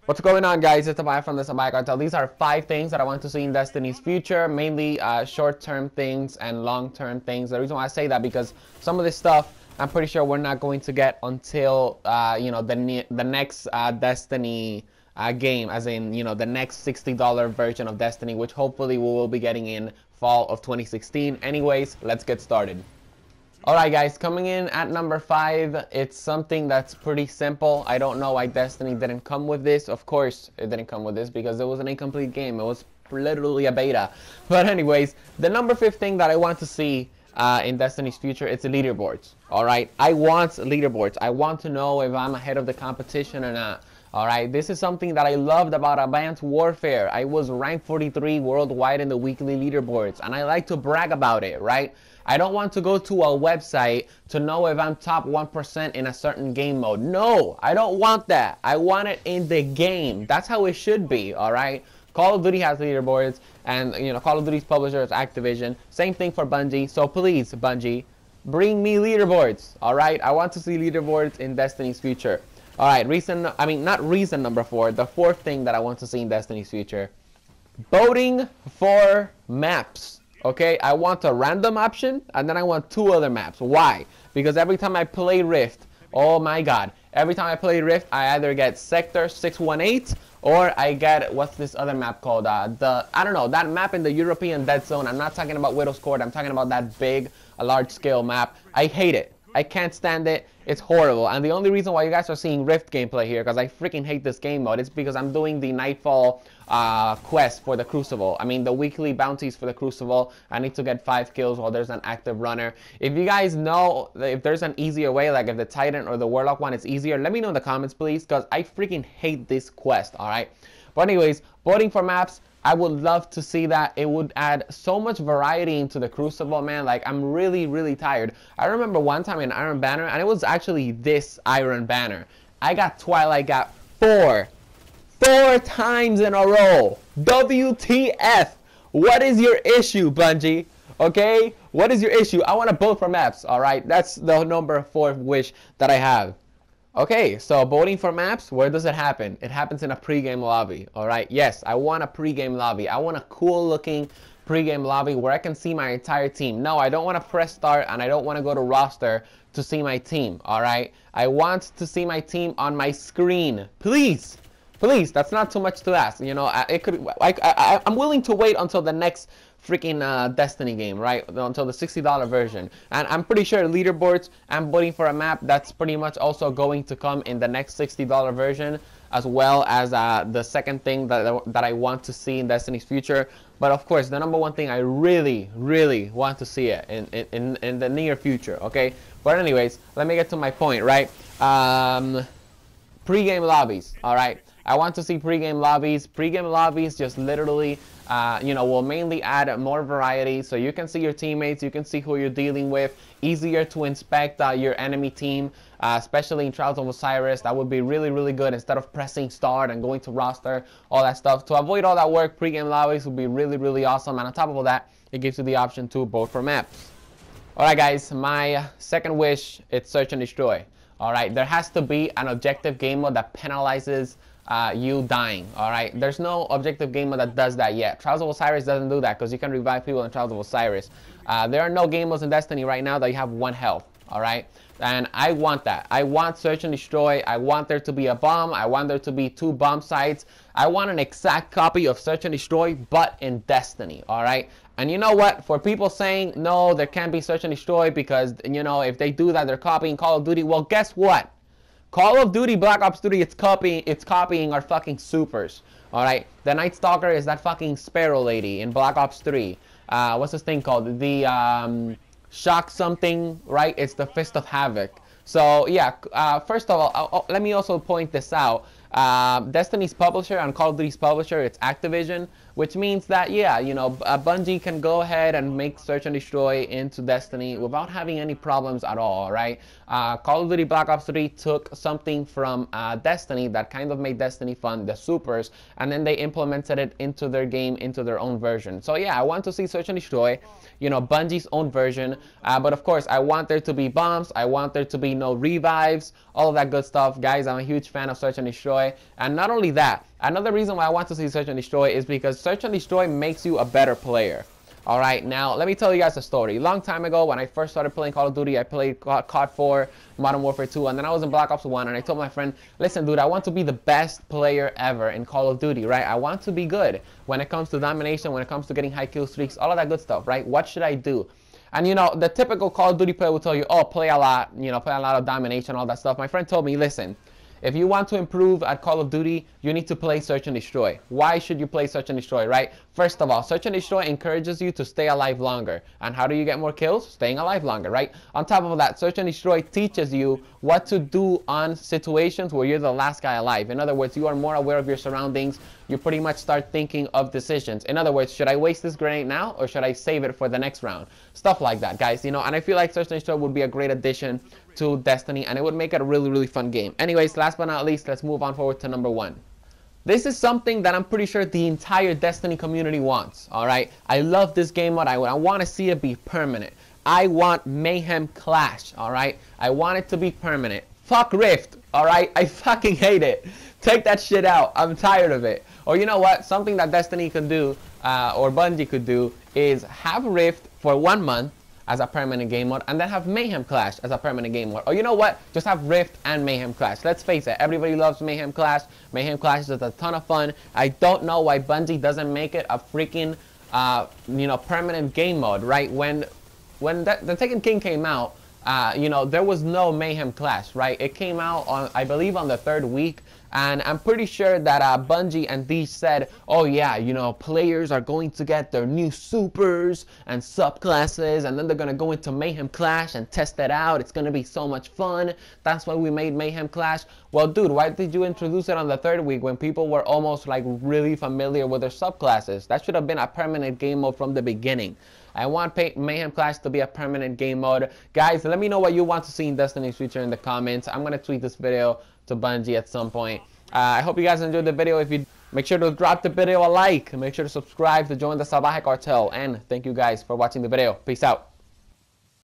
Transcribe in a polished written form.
What's going on, guys? It's Amaya from the Samaya Cartel. These are 5 things that I want to see in Destiny's future, mainly short-term things and long-term things. The reason why I say that because some of this stuff I'm pretty sure we're not going to get until the next Destiny game, as in the next $60 version of Destiny, which hopefully we will be getting in fall of 2016. Anyways, let's get started. Alright guys, coming in at number 5, it's something that's pretty simple. I don't know why Destiny didn't come with this. Of course it didn't come with this because it was an incomplete game. It was literally a beta. But anyways, the number 5 thing that I want to see in Destiny's future, it's leaderboards. Alright, I want leaderboards. I want to know if I'm ahead of the competition or not. Alright, this is something that I loved about Advanced Warfare. I was ranked 43 worldwide in the weekly leaderboards, and I like to brag about it, right? I don't want to go to a website to know if I'm top 1% in a certain game mode. No, I don't want that. I want it in the game. That's how it should be, alright? Call of Duty has leaderboards, and Call of Duty's publisher is Activision. Same thing for Bungie. So please, Bungie, bring me leaderboards, alright? I want to see leaderboards in Destiny's future. Alright, not reason number 4, the 4th thing that I want to see in Destiny's future. Voting for maps. Okay, I want a random option, and then I want 2 other maps. Why? Because every time I play Rift, oh my god, every time I play Rift, I either get Sector 618, or I get, what's this other map called? I don't know, that map in the European Dead Zone. I'm not talking about Widow's Court, I'm talking about that big, large-scale map. I hate it. I can't stand it. It's horrible. And the only reason why you guys are seeing Rift gameplay here, because I freaking hate this game mode, is because I'm doing the Nightfall quest for the Crucible. I mean, the weekly bounties for the Crucible. I need to get 5 kills while there's an active runner. If you guys know if there's an easier way, like if the Titan or the Warlock one is easier, let me know in the comments, please, because I freaking hate this quest, alright? But anyways, voting for maps, I would love to see that. It would add so much variety into the Crucible, man. Like, I'm really tired. I remember one time in Iron Banner, and it was actually this Iron Banner. I got Twilight Gap 4 times in a row. WTF? What is your issue, Bungie? Okay? What is your issue? I want to vote for maps, alright? That's the number 4 wish that I have. Okay, so voting for maps, where does it happen? It happens in a pregame lobby, alright? Yes, I want a pregame lobby. I want a cool looking pregame lobby where I can see my entire team. No, I don't want to press start, and I don't want to go to roster to see my team, alright? I want to see my team on my screen. Please, that's not too much to ask. I'm willing to wait until the next freaking Destiny game, right? Until the $60 version. And I'm pretty sure leaderboards and voting for a map, that's pretty much also going to come in the next $60 version, as well as the second thing that I want to see in Destiny's future. But of course, the number 1 thing I really want to see it in the near future, okay? But anyways, let me get to my point, right? Pre-game lobbies, alright? I want to see pre-game lobbies. Pre-game lobbies just literally, will mainly add more variety. So you can see your teammates, you can see who you're dealing with. Easier to inspect your enemy team, especially in Trials of Osiris. That would be really good instead of pressing start and going to roster, all that stuff. To avoid all that work, pre-game lobbies would be really awesome. And on top of all that, it gives you the option to vote for maps. Alright guys, my second wish, it's search and destroy. Alright, there has to be an objective game mode that penalizes you dying, alright? There's no objective game mode that does that yet. Trials of Osiris doesn't do that because you can revive people in Trials of Osiris. There are no game modes in Destiny right now that you have 1 health, alright? And I want that. I want search and destroy. I want there to be a bomb. I want there to be 2 bomb sites. I want an exact copy of search and destroy, but in Destiny, alright? And you know what? For people saying, no, there can't be search and destroy because, if they do that, they're copying Call of Duty. Well, guess what? Call of Duty Black Ops 3, it's copying our fucking supers. Alright? The Night Stalker is that fucking Sparrow lady in Black Ops 3. What's this thing called? The Shock something, right? It's the Fist of Havoc. So, yeah, first of all, let me also point this out. Destiny's publisher and Call of Duty's publisher, it's Activision, which means that, yeah, Bungie can go ahead and make search and destroy into Destiny without having any problems at all, right? Call of Duty Black Ops 3 took something from Destiny that kind of made Destiny fun, the supers, and then they implemented it into their game, into their own version. So yeah, I want to see search and destroy, Bungie's own version, but of course, I want there to be bombs, I want there to be no revives, all of that good stuff. Guys, I'm a huge fan of search and destroy. Destroy. And not only that, another reason why I want to see Search and Destroy is because Search and Destroy makes you a better player. All right, now let me tell you guys a story. Long time ago, when I first started playing Call of Duty, I played COD 4, Modern Warfare 2, and then I was in Black Ops 1, and I told my friend, listen, dude, I want to be the best player ever in Call of Duty, right? I want to be good when it comes to domination, when it comes to getting high kill streaks, all of that good stuff, right? What should I do? And, you know, the typical Call of Duty player will tell you, oh, play a lot, you know, play a lot of domination, all that stuff. My friend told me, listen, if you want to improve at Call of Duty, you need to play Search and Destroy. Why should you play Search and Destroy, right? First of all, Search and Destroy encourages you to stay alive longer. And how do you get more kills? Staying alive longer, right? On top of that, Search and Destroy teaches you what to do on situations where you're the last guy alive. In other words, you are more aware of your surroundings. You pretty much start thinking of decisions. In other words, should I waste this grenade now or should I save it for the next round? Stuff like that, guys, you know, and I feel like Search and Destroy would be a great addition to Destiny, and it would make it a really, really fun game. Anyways, last but not least, let's move on forward to number 1. This is something that I'm pretty sure the entire Destiny community wants, all right? I love this game mode. I want to see it be permanent. I want Mayhem Clash, all right? I want it to be permanent. Fuck Rift, all right? I fucking hate it. Take that shit out. I'm tired of it. Or you know what? Something that Destiny could do, or Bungie could do, is have Rift for 1 month as a permanent game mode, and then have Mayhem Clash as a permanent game mode. Or you know what? Just have Rift and Mayhem Clash. Let's face it, everybody loves Mayhem Clash. Mayhem Clash is a ton of fun. I don't know why Bungie doesn't make it a freaking, you know, permanent game mode, right? When the Taken King came out, you know, there was no Mayhem Clash, right? It came out on, I believe, on the 3rd week. And I'm pretty sure that Bungie and these said, oh yeah, you know, players are going to get their new supers and subclasses, and then they're going to go into Mayhem Clash and test it out. It's going to be so much fun. That's why we made Mayhem Clash. Well, dude, why did you introduce it on the 3rd week when people were almost like really familiar with their subclasses? That should have been a permanent game mode from the beginning. I want Mayhem Clash to be a permanent game mode. Guys, let me know what you want to see in Destiny's future in the comments. I'm going to tweet this video to Bungie at some point. I hope you guys enjoyed the video. If you make sure to drop the video a like, make sure to subscribe to join the Salvajee cartel, and thank you guys for watching the video. Peace out.